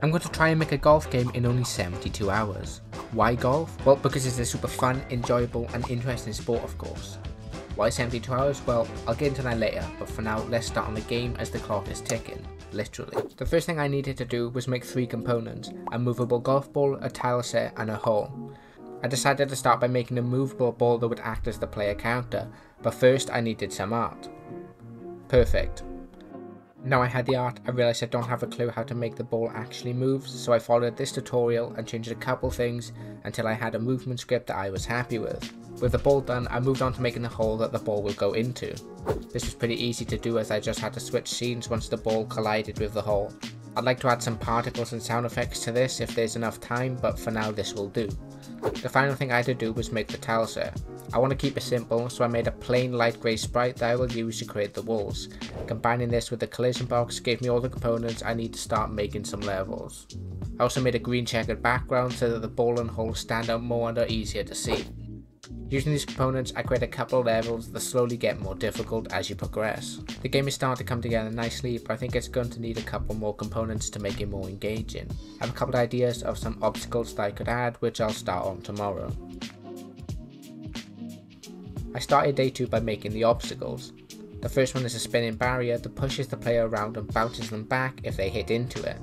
I'm going to try and make a golf game in only 72 hours. Why golf? Well, because it's a super fun, enjoyable and interesting sport, of course. Why 72 hours? Well, I'll get into that later, but for now let's start on the game as the clock is ticking, literally. The first thing I needed to do was make 3 components, a movable golf ball, a tile set and a hole. I decided to start by making a movable ball that would act as the player character, but first I needed some art. Perfect. Now I had the art, I realised I don't have a clue how to make the ball actually move, so I followed this tutorial and changed a couple things until I had a movement script that I was happy with. With the ball done, I moved on to making the hole that the ball will go into. This was pretty easy to do as I just had to switch scenes once the ball collided with the hole. I'd like to add some particles and sound effects to this if there's enough time, but for now this will do. The final thing I had to do was make the tile set. I want to keep it simple, so I made a plain light grey sprite that I will use to create the walls. Combining this with the collision box gave me all the components I need to start making some levels. I also made a green checkered background so that the ball and hole stand out more and are easier to see. Using these components, I create a couple of levels that slowly get more difficult as you progress. The game is starting to come together nicely, but I think it's going to need a couple more components to make it more engaging. I have a couple of ideas of some obstacles that I could add, which I'll start on tomorrow. I started day 2 by making the obstacles. The first one is a spinning barrier that pushes the player around and bounces them back if they hit into it.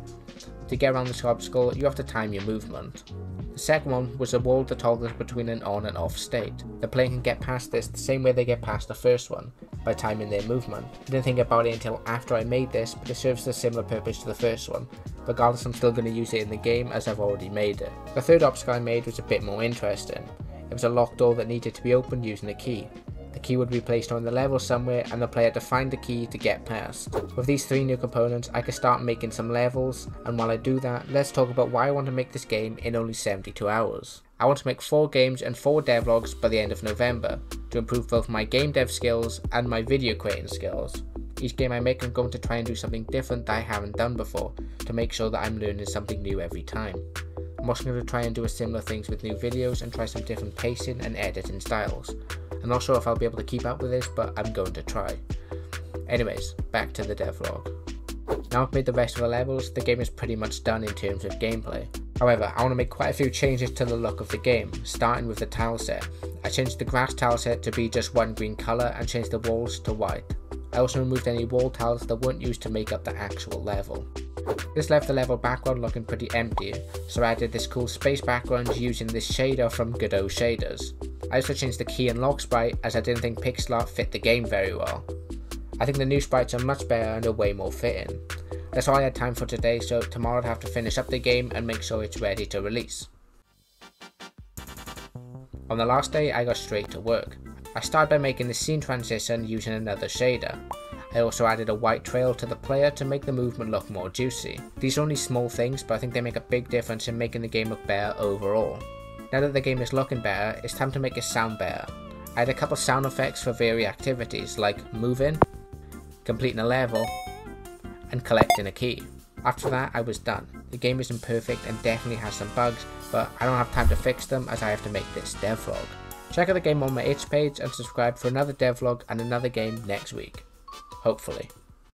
To get around this obstacle, you have to time your movement. The second one was a wall that toggles between an on and off state. The player can get past this the same way they get past the first one, by timing their movement. I didn't think about it until after I made this, but it serves a similar purpose to the first one. Regardless, I'm still going to use it in the game as I've already made it. The third obstacle I made was a bit more interesting. It was a locked door that needed to be opened using a key. The key would be placed on the level somewhere and the player had to find the key to get past. With these 3 new components, I could start making some levels, and while I do that, let's talk about why I want to make this game in only 72 hours. I want to make 4 games and 4 devlogs by the end of November, to improve both my game dev skills and my video creating skills. Each game I make, I'm going to try and do something different that I haven't done before, to make sure that I'm learning something new every time. I'm also going to try and do similar things with new videos and try some different pacing and editing styles. I'm not sure if I'll be able to keep up with this, but I'm going to try. Anyways, back to the devlog. Now I've made the rest of the levels, the game is pretty much done in terms of gameplay. However, I want to make quite a few changes to the look of the game, starting with the tile set. I changed the grass tile set to be just one green colour and changed the walls to white. I also removed any wall tiles that weren't used to make up the actual level. This left the level background looking pretty empty, so I added this cool space background using this shader from Godot shaders. I also changed the key and lock sprite as I didn't think pixel art fit the game very well. I think the new sprites are much better and are way more fitting. That's all I had time for today, so tomorrow I'll have to finish up the game and make sure it's ready to release. On the last day I got straight to work. I started by making the scene transition using another shader. I also added a white trail to the player to make the movement look more juicy. These are only small things, but I think they make a big difference in making the game look better overall. Now that the game is looking better, it's time to make it sound better. I had a couple sound effects for various activities like moving, completing a level, and collecting a key. After that I was done. The game isn't perfect and definitely has some bugs, but I don't have time to fix them as I have to make this devlog. Check out the game on my itch page and subscribe for another devlog and another game next week. Hopefully.